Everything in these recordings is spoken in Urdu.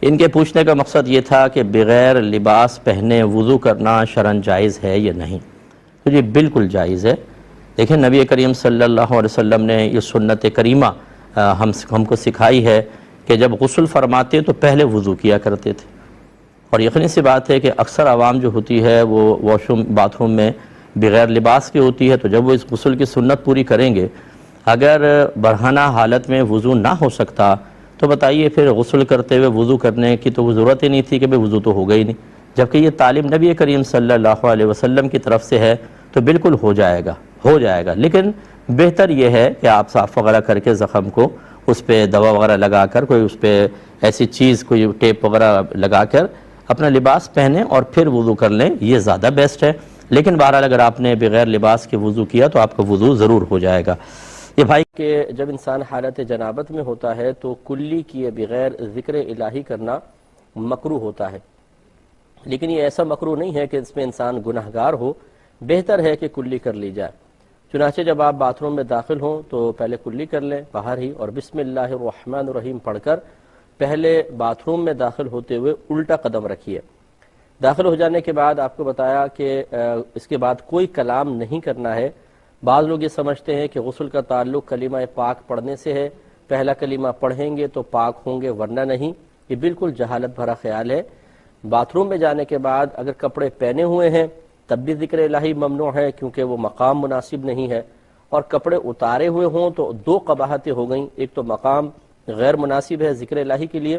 ان کے پوچھنے کا مقصد یہ تھا کہ بغیر لباس پہنے وضو کرنا شرعاً جائز ہے یا نہیں؟ تو یہ بالکل جائز ہے۔ دیکھیں نبی کریم صلی اللہ علیہ وسلم نے یہ سنت کریمہ ہم کو سکھائی ہے کہ جب غسل فرماتے تو پہلے وضو کیا کرتے تھے، اور یقینی سی بات ہے کہ اکثر عوام جو ہوتی ہے وہ واش روم باتھ روم میں بغیر لباس کی ہوتی ہے، تو جب وہ اس غسل کی سنت پوری کریں گے، اگر برہنہ حالت میں وضو نہ ہو سکتا تو بتائیے پھر غسل کرتے ہوئے وضو کرنے کی تو وہ ضرورت ہی نہیں تھی کہ وضو تو ہوگا ہی نہیں، جبکہ یہ تعلیم نبی کریم صلی اللہ علیہ وسلم کی طرف سے ہے تو بالکل ہو جائے گا۔ لیکن بہتر یہ ہے کہ آپ صاف وغیرہ کر کے زخم کو اس پہ دوا وغیرہ لگا کر، کوئی اس پہ ایسی چیز کوئی ٹیپ وغیرہ لگا کر اپنا لباس پہنیں اور پھر وضو کر لیں، یہ زیادہ بیسٹ ہے۔ لیکن بہرحال اگر آپ نے بغیر لباس کے وضو کیا تو آپ کا وضو ضرور ہو جائے گا۔ یہ بھائی کہ جب انسان حالت جنابت میں ہوتا ہے تو کلی کیے بغیر ذکر الہی کرنا مکروہ ہوتا ہے، لیکن یہ ایسا مکروہ نہیں ہے کہ اس میں انسان گناہگار ہو، بہتر ہے کہ کلی کر لی جائے۔ چنانچہ جب آپ باتھ روم میں داخل ہوں تو پہلے کلی کر لیں باہر ہی، اور بسم اللہ الرحمن الرحیم پڑھ کر پہلے باتھ روم میں داخل ہوتے ہوئے الٹا قدم رکھیے۔ داخل ہو جانے کے بعد آپ کو بتایا کہ اس کے بعد کوئی کلام نہیں کرنا ہے۔ بعض لوگ یہ سمجھتے ہیں کہ غسل کا تعلق کلمہ پاک پڑھنے سے ہے، پہلا کلمہ پڑھیں گے تو پاک ہوں گے ورنہ نہیں، یہ بالکل جہالت بھرا خیال ہے۔ باتھ روم میں جانے کے بعد اگر کپڑے پہنے ہوئے ہیں تب بھی ذکر الہی ممنوع ہے، کیونکہ وہ مقام مناسب نہیں ہے، اور کپڑے اتارے ہوئے ہوں تو دو قباحتیں ہو گئیں، ایک تو مقام غیر مناسب ہے ذکر الہی کے لیے،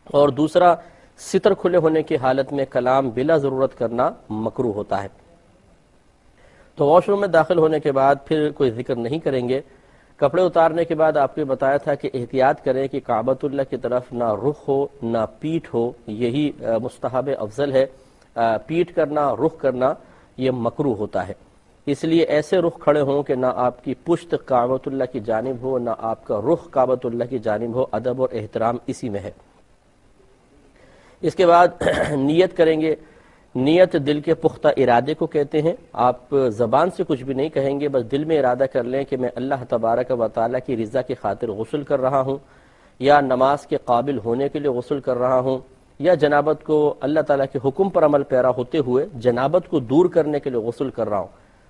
اور دوسرا ستر کھلے ہونے کی حالت میں کلام بلا ضرورت کرنا مکروہ ہوتا ہے۔ تو واش روم میں داخل ہونے کے بعد پھر کوئی ذکر نہیں کریں گے۔ کپڑے اتارنے کے بعد آپ کو بتایا تھا کہ احتیاط کریں کہ کعبۃ اللہ کی طرف نہ رخ ہو نہ پیٹھ ہو، یہی مستحب افضل ہے۔ پیٹھ کرنا، رخ کرنا یہ مکروہ ہوتا ہے، اس لیے ایسے رخ کھڑے ہوں کہ نہ آپ کی پشت کعبۃ اللہ کی جانب ہو نہ آپ کا رخ کعبۃ اللہ کی جانب ہو، ادب اور احترام اسی میں ہے۔ اس کے بعد نیت کریں گے۔ نیت دل کے پختہ ارادے کو کہتے ہیں۔ آپ زبان سے کچھ بھی نہیں کہیں گے، بس دل میں ارادہ کر لیں کہ میں اللہ تبارک و تعالیٰ کی رضا کی خاطر غسل کر رہا ہوں، یا نماز کے قابل ہونے کے لیے غسل کر رہا ہوں، یا جنابت کو اللہ تعالیٰ کے حکم پر عمل پیرا ہوتے ہوئے جنابت کو دور کرنے کے لیے غسل کر رہا ہوں۔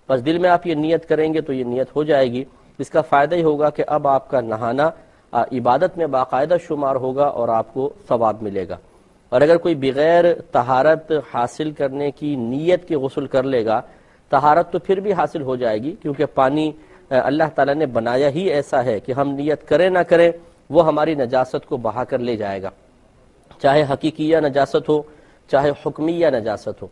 بس دل میں آپ یہ نیت کریں گے تو یہ نیت ہو جائے گی۔ اس کا فائدہ ہی ہوگا کہ اب آپ کا نہانا عبادت میں باقاعدہ شمار ہوگا اور آپ کو ثواب ملے گا۔ اور اگر کوئی بغیر طہارت حاصل کرنے کی نیت کے غسل کر لے گا، طہارت تو پھر بھی حاصل ہو جائے گی، کیونکہ پانی اللہ تعالیٰ نے بنایا ہی ایسا ہے کہ ہم نیت کریں نہ کریں وہ ہماری نجاست کو بہا کر لے جائے گا، چاہے حقیقیہ نجاست ہو چاہے حکمیہ نجاست ہو۔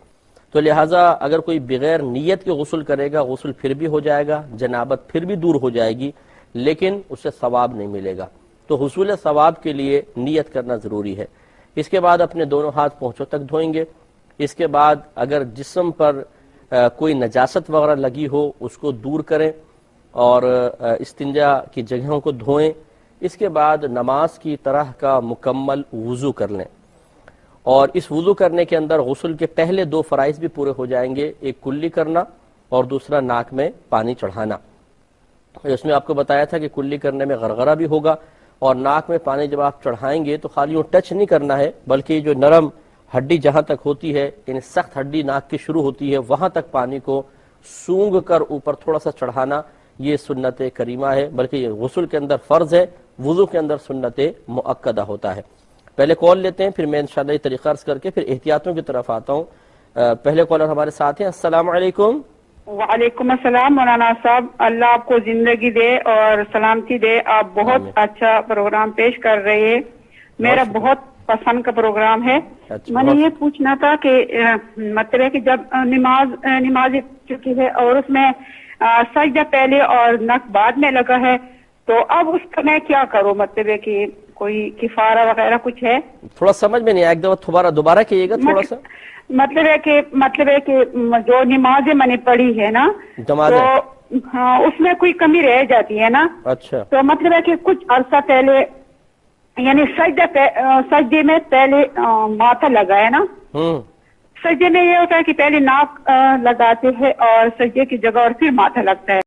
تو لہٰذا اگر کوئی بغیر نیت کے غسل کرے گا، غسل پھر بھی ہو جائے گا، جنابت پھر بھی دور ہو جائے گی، لیکن اسے ثواب نہیں ملے گا۔ تو حصول ثواب کے لیے نیت کرنا ضروری ہے۔ اس کے بعد اپنے دونوں ہاتھ پونچھوں تک دھوئیں گے۔ اس کے بعد اگر جسم پر کوئی نجاست وغیرہ لگی ہو اس کو دور کریں اور استنجا کی جگہوں کو دھوئیں۔ اس کے بعد نماز کی طرح کا مکمل وضو کر لیں، اور اس وضو کرنے کے اندر غسل کے پہلے دو فرائض بھی پورے ہو جائیں گے، ایک کلی کرنا اور دوسرا ناک میں پانی چڑھانا۔ اس میں آپ کو بتایا تھا کہ کلی کرنے میں غرغرہ بھی ہوگا، اور ناک میں پانی جب آپ چڑھائیں گے تو خالی وہ ٹچ نہیں کرنا ہے، بلکہ جو نرم ہڈی جہاں تک ہوتی ہے، یعنی سخت ہڈی ناک کی شروع ہوتی ہے، وہاں تک پانی کو سونگ کر اوپر تھوڑا سا چڑھانا، یہ سنت کریمہ ہے، بلکہ یہ غسل کے اندر فرض ہے، وضو کے اندر سنت مؤکدہ ہوتا ہے۔ پہلے کال لیتے ہیں، پھر میں انشاءاللہ یہ طریقہ عرض کر کے پھر احتیاطوں کی طرف آتا ہوں۔ پہلے کالر ہمارے ساتھ ہیں۔ السلام علیکم۔ وعلیکم السلام مولانا صاحب، اللہ آپ کو زندگی دے اور سلامتی دے، آپ بہت اچھا پروگرام پیش کر رہے ہیں، میرا بہت پسند کا پروگرام ہے۔ میں نے یہ پوچھنا تھا کہ مطلب ہے کہ جب نماز چکی ہے اور اس میں سجدہ پہلے اور نک بعد میں لگا ہے، تو اب اس کا میں کیا کروں؟ مطلب ہے کہ کوئی کفارہ وغیرہ کچھ ہے؟ تھوڑا سمجھ میں نہیں آیا، ایک دفعہ دوبارہ کہیے گا تھوڑا سا۔ مطلب ہے کہ جو نمازیں میں نے پڑھی ہے نا، تو ہاں اس میں کوئی کمی رہ جاتی ہے نا۔ اچھا، تو مطلب ہے کہ کچھ عرصہ پہلے یعنی سجدے میں پہلے ماتھا لگا ہے نا، سجدے میں یہ ہوتا ہے کہ پہلے ناک لگاتے ہیں اور سجدے کی جگہ اور پھر ماتھا لگتا ہے۔